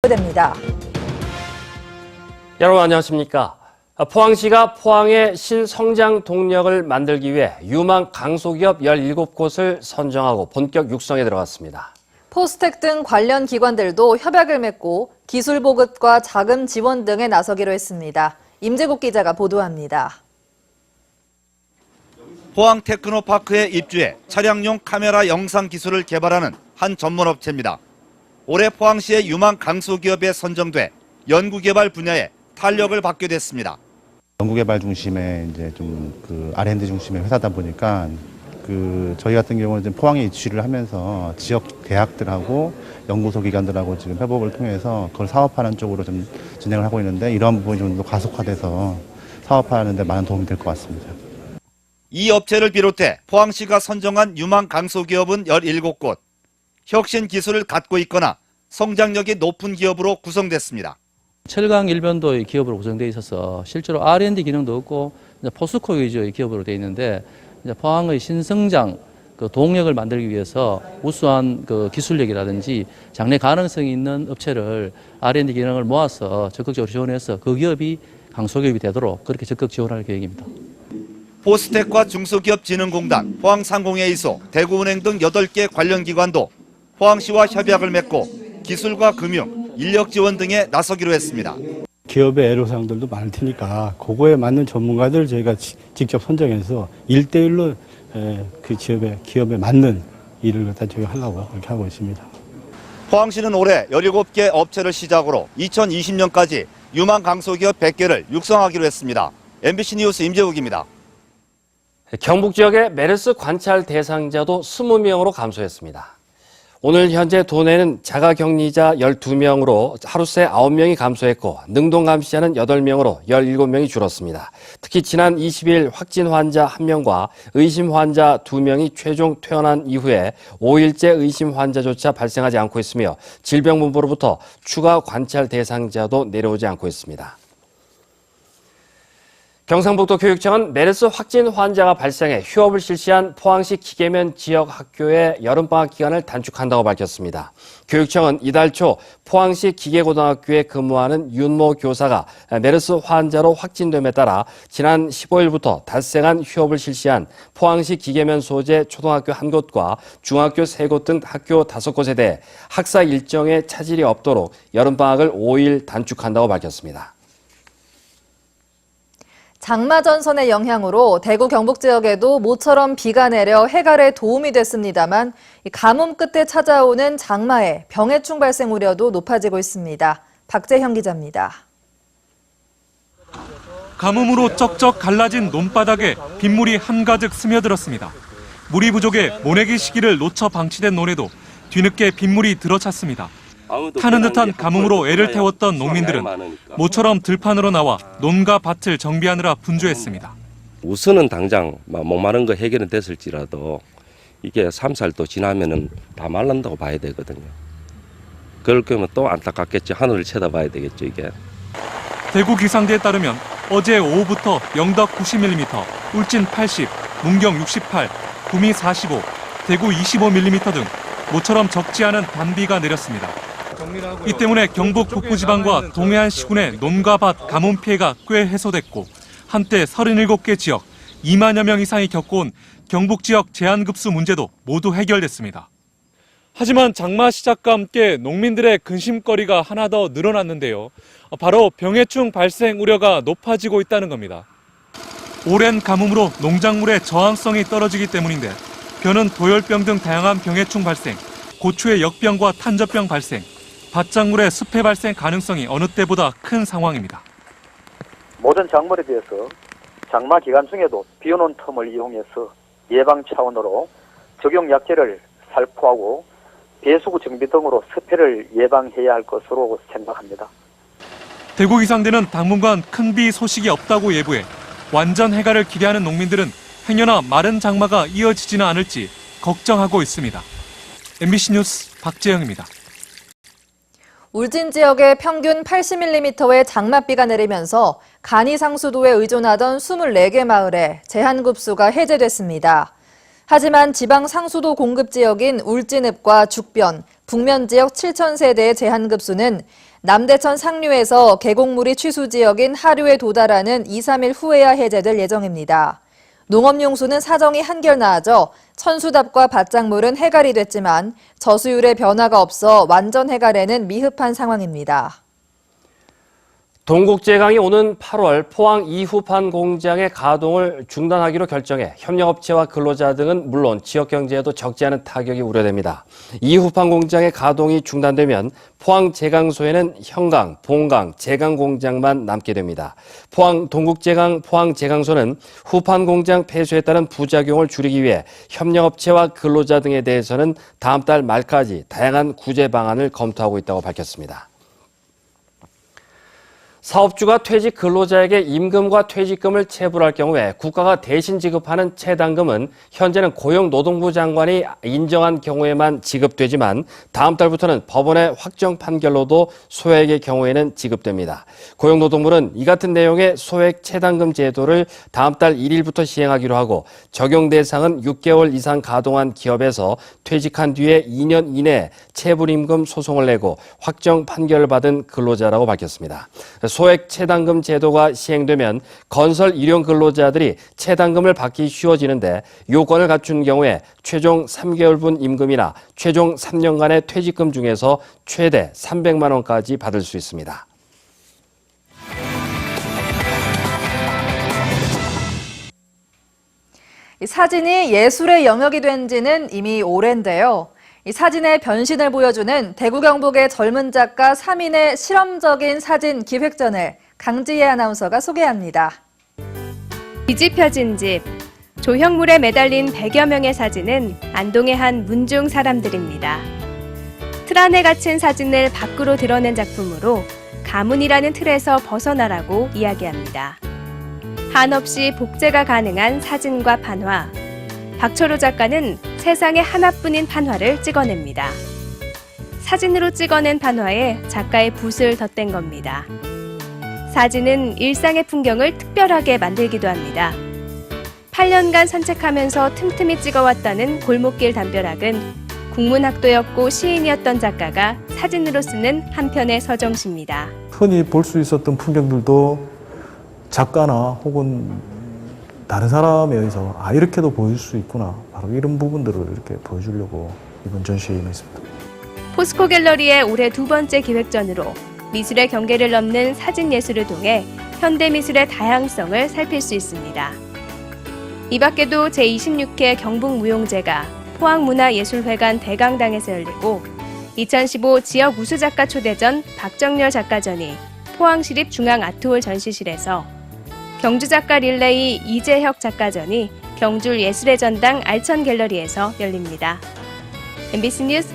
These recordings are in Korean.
발표됩니다. 여러분 안녕하십니까? 포항시가 포항의 신성장 동력을 만들기 위해 유망 강소기업 17곳을 선정하고 본격 육성에 들어갔습니다. 포스텍 등 관련 기관들도 협약을 맺고 기술 보급과 자금 지원 등에 나서기로 했습니다. 임재국 기자가 보도합니다. 포항 테크노파크에 입주해 차량용 카메라 영상 기술을 개발하는 한 전문업체입니다. 올해 포항시의 유망 강소기업에 선정돼 연구개발 분야에 탄력을 받게 됐습니다. 연구개발 중심의 이제 R&D 중심의 회사다 보니까 저희 같은 경우는 포항에 입주를 하면서 지역 대학들하고 연구소 기관들하고 지금 협업을 통해서 그걸 사업하는 쪽으로 좀 진행을 하고 있는데 이러한 부분이 좀 더 가속화돼서 사업하는 데 많은 도움이 될 것 같습니다. 이 업체를 비롯해 포항시가 선정한 유망 강소기업은 17곳. 혁신 기술을 갖고 있거나 성장력이 높은 기업으로 구성됐습니다. 철강 일변도의 기업으로 구성되어 있어서 실제로 R&D 기능도 없고 포스코 위주의 기업으로 되어 있는데 포항의 신성장 동력을 만들기 위해서 우수한 기술력이라든지 장래 가능성이 있는 업체를 R&D 기능을 모아서 적극적으로 지원해서 그 기업이 강소기업이 되도록 그렇게 적극 지원할 계획입니다. 포스텍과 중소기업진흥공단, 포항상공회의소, 대구은행 등 8개 관련 기관도 포항시와 협약을 맺고 기술과 금융, 인력 지원 등에 나서기로 했습니다. 기업의 애로사항들도 많을 테니까 그거에 맞는 전문가들을 저희가 직접 선정해서 1대1로 그 기업에 맞는 일을 갖다 저희가 하려고 그렇게 하고 있습니다. 포항시는 올해 17개 업체를 시작으로 2020년까지 유망 강소기업 100개를 육성하기로 했습니다. MBC 뉴스 임재욱입니다. 경북 지역의 메르스 관찰 대상자도 20명으로 감소했습니다. 오늘 현재 도내는 자가격리자 12명으로 하루새 9명이 감소했고 능동 감시자는 8명으로 17명이 줄었습니다. 특히 지난 20일 확진 환자 1명과 의심 환자 2명이 최종 퇴원한 이후에 5일째 의심 환자조차 발생하지 않고 있으며 질병본부로부터 추가 관찰 대상자도 내려오지 않고 있습니다. 경상북도 교육청은 메르스 확진 환자가 발생해 휴업을 실시한 포항시 기계면 지역 학교의 여름방학 기간을 단축한다고 밝혔습니다. 교육청은 이달 초 포항시 기계고등학교에 근무하는 윤모 교사가 메르스 환자로 확진됨에 따라 지난 15일부터 닷새간 휴업을 실시한 포항시 기계면 소재 초등학교 1곳과 중학교 3곳 등 학교 5곳에 대해 학사 일정에 차질이 없도록 여름방학을 5일 단축한다고 밝혔습니다. 장마 전선의 영향으로 대구 경북 지역에도 모처럼 비가 내려 해갈에 도움이 됐습니다만 가뭄 끝에 찾아오는 장마에 병해충 발생 우려도 높아지고 있습니다. 박재형 기자입니다. 가뭄으로 쩍쩍 갈라진 논바닥에 빗물이 한가득 스며들었습니다. 물이 부족해 모내기 시기를 놓쳐 방치된 논에도 뒤늦게 빗물이 들어찼습니다. 타는 듯한 가뭄으로 애를 태웠던 농민들은 모처럼 들판으로 나와 논과 밭을 정비하느라 분주했습니다. 우선은 당장 목마른 거 해결은 됐을지라도 이게 3살 또 지나면은 다 말란다고 봐야 되거든요. 그럴 거면 또 안타깝겠죠. 하늘을 쳐다봐야 되겠죠, 이게. 대구 기상대에 따르면 어제 오후부터 영덕 90mm, 울진 80, 문경 68, 구미 45, 대구 25mm 등 모처럼 적지 않은 단비가 내렸습니다. 이 때문에 경북 북부지방과 동해안 시군의 논과 밭 가뭄 피해가 꽤 해소됐고 한때 37개 지역 2만여 명 이상이 겪어온 경북 지역 제한급수 문제도 모두 해결됐습니다. 하지만 장마 시작과 함께 농민들의 근심거리가 하나 더 늘어났는데요. 바로 병해충 발생 우려가 높아지고 있다는 겁니다. 오랜 가뭄으로 농작물의 저항성이 떨어지기 때문인데 벼는 도열병 등 다양한 병해충 발생, 고추의 역병과 탄저병 발생, 밭작물의 습해 발생 가능성이 어느 때보다 큰 상황입니다. 모든 작물에 대해서 장마 기간 중에도 비오는 틈을 이용해서 예방 차원으로 적용 약제를 살포하고 배수구 정비 등으로 습해를 예방해야 할 것으로 생각합니다. 대구기상대는 당분간 큰 비 소식이 없다고 예보해 완전 해갈을 기대하는 농민들은 행여나 마른 장마가 이어지지는 않을지 걱정하고 있습니다. MBC 뉴스 박재영입니다. 울진 지역에 평균 80mm의 장맛비가 내리면서 간이 상수도에 의존하던 24개 마을에 제한급수가 해제됐습니다. 하지만 지방 상수도 공급 지역인 울진읍과 죽변, 북면 지역 7,000세대의 제한급수는 남대천 상류에서 계곡물이 취수 지역인 하류에 도달하는 2, 3일 후에야 해제될 예정입니다. 농업용수는 사정이 한결 나아져 천수답과 밭작물은 해갈이 됐지만 저수율의 변화가 없어 완전 해갈에는 미흡한 상황입니다. 동국제강이 오는 8월 포항 이후판 공장의 가동을 중단하기로 결정해 협력업체와 근로자 등은 물론 지역경제에도 적지 않은 타격이 우려됩니다. 이후판 공장의 가동이 중단되면 포항 제강소에는 현강, 본강, 제강 공장만 남게 됩니다. 포항 동국제강 포항 제강소는 후판 공장 폐쇄에 따른 부작용을 줄이기 위해 협력업체와 근로자 등에 대해서는 다음 달 말까지 다양한 구제 방안을 검토하고 있다고 밝혔습니다. 사업주가 퇴직 근로자에게 임금과 퇴직금을 체불할 경우에 국가가 대신 지급하는 체당금은 현재는 고용노동부 장관이 인정한 경우에만 지급되지만 다음 달부터는 법원의 확정 판결로도 소액의 경우에는 지급됩니다. 고용노동부는 이 같은 내용의 소액 체당금 제도를 다음 달 1일부터 시행하기로 하고 적용 대상은 6개월 이상 가동한 기업에서 퇴직한 뒤에 2년 이내에 체불임금 소송을 내고 확정 판결을 받은 근로자라고 밝혔습니다. 소액 체당금 제도가 시행되면 건설 일용 근로자들이 체당금을 받기 쉬워지는데 요건을 갖춘 경우에 최종 3개월분 임금이나 최종 3년간의 퇴직금 중에서 최대 300만 원까지 받을 수 있습니다. 사진이 예술의 영역이 된 지는 이미 오랜데요. 이 사진의 변신을 보여주는 대구 경북의 젊은 작가 3인의 실험적인 사진 기획전을 강지혜 아나운서가 소개합니다. 뒤집혀진 집, 조형물에 매달린 100여 명의 사진은 안동의 한 문중 사람들입니다. 틀 안에 갇힌 사진을 밖으로 드러낸 작품으로 가문이라는 틀에서 벗어나라고 이야기합니다. 한없이 복제가 가능한 사진과 판화, 박철호 작가는 세상에 하나뿐인 판화를 찍어냅니다. 사진으로 찍어낸 판화에 작가의 붓을 덧댄 겁니다. 사진은 일상의 풍경을 특별하게 만들기도 합니다. 8년간 산책하면서 틈틈이 찍어왔다는 골목길 담벼락은 국문학도였고 시인이었던 작가가 사진으로 쓰는 한 편의 서정시입니다. 흔히 볼 수 있었던 풍경들도 작가나 혹은 다른 사람에 의해서 이렇게도 보일 수 있구나. 바로 이런 부분들을 이렇게 보여주려고 이번 전시에 임했습니다. 포스코 갤러리의 올해 2번째 기획전으로 미술의 경계를 넘는 사진 예술을 통해 현대미술의 다양성을 살필 수 있습니다. 이 밖에도 제26회 경북무용제가 포항문화예술회관 대강당에서 열리고 2015 지역 우수작가 초대전 박정렬 작가전이 포항시립중앙아트홀 전시실에서 경주작가 릴레이 이재혁 작가전이 경줄 예술의 전당 알천갤러리에서 열립니다. MBC 뉴스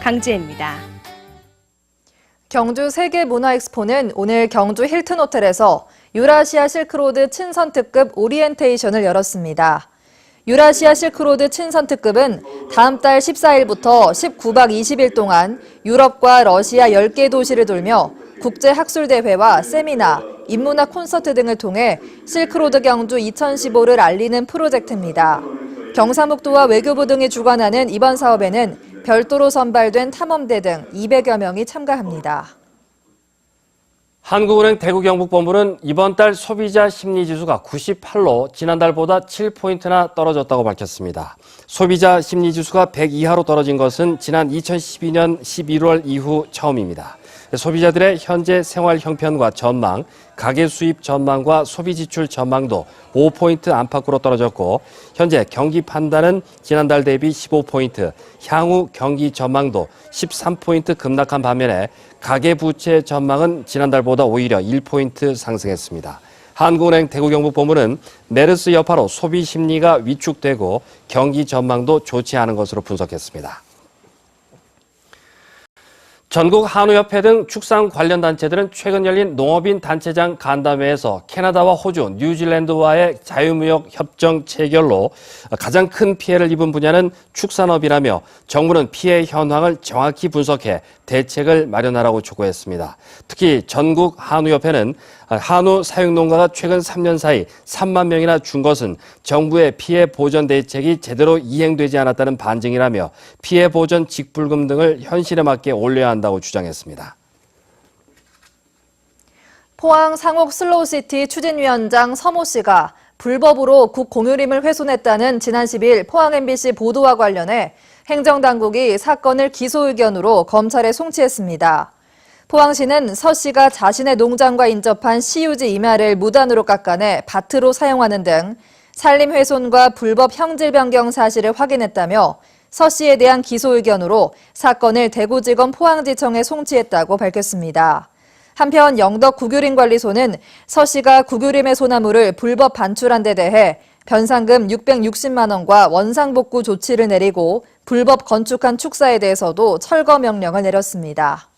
강지혜입니다. 경주 세계문화엑스포는 오늘 경주 힐튼호텔에서 유라시아 실크로드 친선 특급 오리엔테이션을 열었습니다. 유라시아 실크로드 친선 특급은 다음 달 14일부터 19박 20일 동안 유럽과 러시아 10개 도시를 돌며 국제학술대회와 세미나, 인문학 콘서트 등을 통해 실크로드 경주 2015를 알리는 프로젝트입니다. 경상북도와 외교부 등이 주관하는 이번 사업에는 별도로 선발된 탐험대 등 200여 명이 참가합니다. 한국은행 대구경북본부는 이번 달 소비자 심리지수가 98로 지난달보다 7포인트나 떨어졌다고 밝혔습니다. 소비자 심리지수가 100 이하로 떨어진 것은 지난 2012년 11월 이후 처음입니다. 소비자들의 현재 생활 형편과 전망, 가계 수입 전망과 소비 지출 전망도 5포인트 안팎으로 떨어졌고 현재 경기 판단은 지난달 대비 15포인트, 향후 경기 전망도 13포인트 급락한 반면에 가계 부채 전망은 지난달보다 오히려 1포인트 상승했습니다. 한국은행 대구경북본부는 메르스 여파로 소비 심리가 위축되고 경기 전망도 좋지 않은 것으로 분석했습니다. 전국 한우협회 등 축산 관련 단체들은 최근 열린 농업인 단체장 간담회에서 캐나다와 호주, 뉴질랜드와의 자유무역 협정 체결로 가장 큰 피해를 입은 분야는 축산업이라며 정부는 피해 현황을 정확히 분석해 대책을 마련하라고 촉구했습니다. 특히 전국 한우협회는 한우 사육농가가 최근 3년 사이 3만 명이나 준 것은 정부의 피해 보전 대책이 제대로 이행되지 않았다는 반증이라며 피해 보전 직불금 등을 현실에 맞게 올려야 한다고 주장했습니다. 포항 상옥 슬로우시티 추진위원장 서모 씨가 불법으로 국공유림을 훼손했다는 지난 10일 포항 MBC 보도와 관련해 행정당국이 사건을 기소 의견으로 검찰에 송치했습니다. 포항시는 서 씨가 자신의 농장과 인접한 시유지 임야를 무단으로 깎아내 밭으로 사용하는 등 산림훼손과 불법 형질 변경 사실을 확인했다며 서 씨에 대한 기소 의견으로 사건을 대구지검 포항지청에 송치했다고 밝혔습니다. 한편 영덕 국유림관리소는 서 씨가 국유림의 소나무를 불법 반출한 데 대해 변상금 660만 원과 원상복구 조치를 내리고 불법 건축한 축사에 대해서도 철거 명령을 내렸습니다.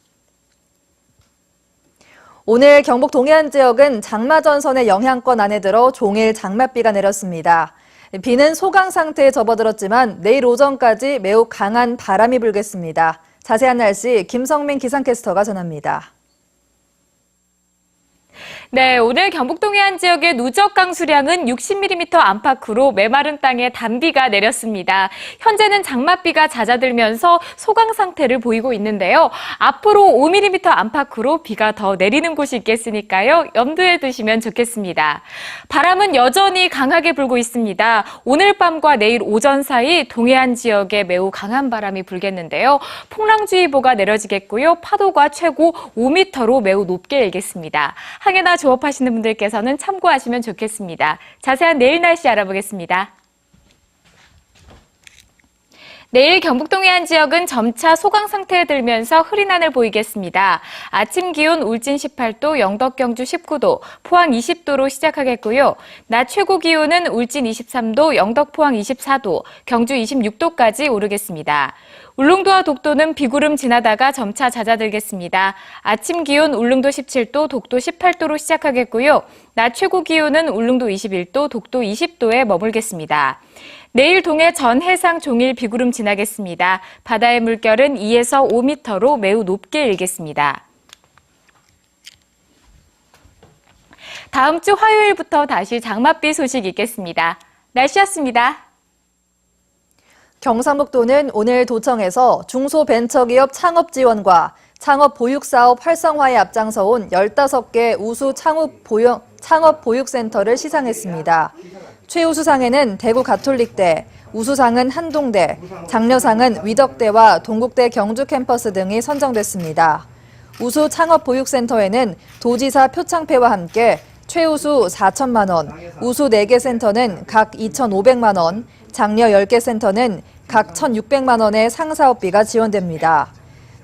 오늘 경북 동해안 지역은 장마전선의 영향권 안에 들어 종일 장맛비가 내렸습니다. 비는 소강 상태에 접어들었지만 내일 오전까지 매우 강한 바람이 불겠습니다. 자세한 날씨 김성민 기상캐스터가 전합니다. 네, 오늘 경북 동해안 지역의 누적 강수량은 60mm 안팎으로 메마른 땅에 단비가 내렸습니다. 현재는 장맛비가 잦아들면서 소강 상태를 보이고 있는데요. 앞으로 5mm 안팎으로 비가 더 내리는 곳이 있겠으니까요. 염두에 두시면 좋겠습니다. 바람은 여전히 강하게 불고 있습니다. 오늘 밤과 내일 오전 사이 동해안 지역에 매우 강한 바람이 불겠는데요. 풍랑주의보가 내려지겠고요. 파도가 최고 5m로 매우 높게 일겠습니다. 항해나 조업하시는 분들께서는 참고하시면 좋겠습니다. 자세한 내일 날씨 알아보겠습니다. 내일 경북 동해안 지역은 점차 소강 상태에 들면서 흐린 하늘 보이겠습니다. 아침 기온 울진 18도, 영덕 경주 19도, 포항 20도로 시작하겠고요. 낮 최고 기온은 울진 23도, 영덕 포항 24도, 경주 26도까지 오르겠습니다. 울릉도와 독도는 비구름 지나다가 점차 잦아들겠습니다. 아침 기온 울릉도 17도, 독도 18도로 시작하겠고요. 낮 최고 기온은 울릉도 21도, 독도 20도에 머물겠습니다. 내일 동해 전 해상 종일 비구름 지나겠습니다. 바다의 물결은 2에서 5m로 매우 높게 일겠습니다. 다음 주 화요일부터 다시 장맛비 소식 있겠습니다. 날씨였습니다. 경상북도는 오늘 도청에서 중소벤처기업 창업 지원과 창업 보육사업 활성화에 앞장서온 15개 우수 창업 보육센터를 시상했습니다. 최우수상에는 대구 가톨릭대, 우수상은 한동대, 장려상은 위덕대와 동국대 경주 캠퍼스 등이 선정됐습니다. 우수 창업 보육센터에는 도지사 표창패와 함께 최우수 4천만 원, 우수 4개 센터는 각 2,500만 원, 장려 10개 센터는 각 1,600만 원의 상사업비가 지원됩니다.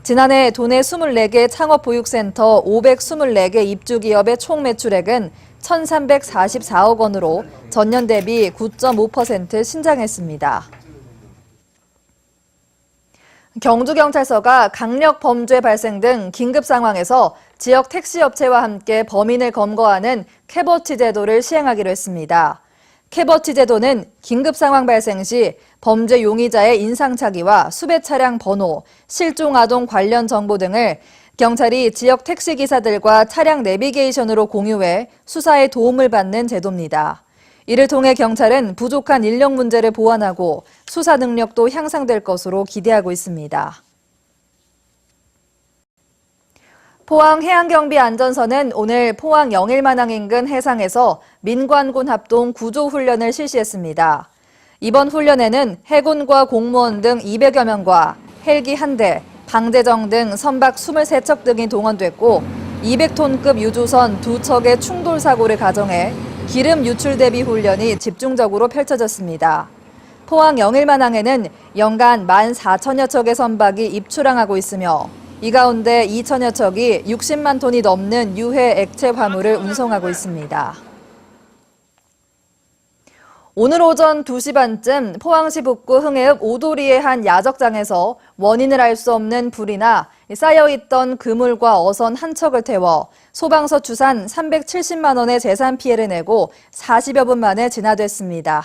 지난해 도내 24개 창업보육센터 524개 입주기업의 총 매출액은 1,344억 원으로 전년 대비 9.5% 신장했습니다. 경주경찰서가 강력 범죄 발생 등 긴급 상황에서 지역 택시업체와 함께 범인을 검거하는 캐버치 제도를 시행하기로 했습니다. 캐버치 제도는 긴급 상황 발생 시 범죄 용의자의 인상착의와 수배 차량 번호, 실종 아동 관련 정보 등을 경찰이 지역 택시기사들과 차량 내비게이션으로 공유해 수사에 도움을 받는 제도입니다. 이를 통해 경찰은 부족한 인력 문제를 보완하고 수사 능력도 향상될 것으로 기대하고 있습니다. 포항 해양경비안전선은 오늘 포항 영일만항 인근 해상에서 민관군 합동 구조훈련을 실시했습니다. 이번 훈련에는 해군과 공무원 등 200여 명과 헬기 1대, 방재정 등 선박 23척 등이 동원됐고 200톤급 유조선 2척의 충돌 사고를 가정해 기름 유출 대비 훈련이 집중적으로 펼쳐졌습니다. 포항 영일만항에는 연간 14,000여 척의 선박이 입출항하고 있으며 이 가운데 2천여 척이 60만 톤이 넘는 유해 액체 화물을 운송하고 있습니다. 오늘 오전 2시 반쯤 포항시 북구 흥해읍 오도리의 한 야적장에서 원인을 알 수 없는 불이 나 쌓여있던 그물과 어선 한 척을 태워 소방서 추산 370만 원의 재산 피해를 내고 40여 분 만에 진화됐습니다.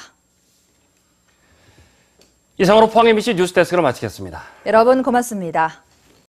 이상으로 포항 MBC 뉴스데스크를 마치겠습니다. 여러분 고맙습니다.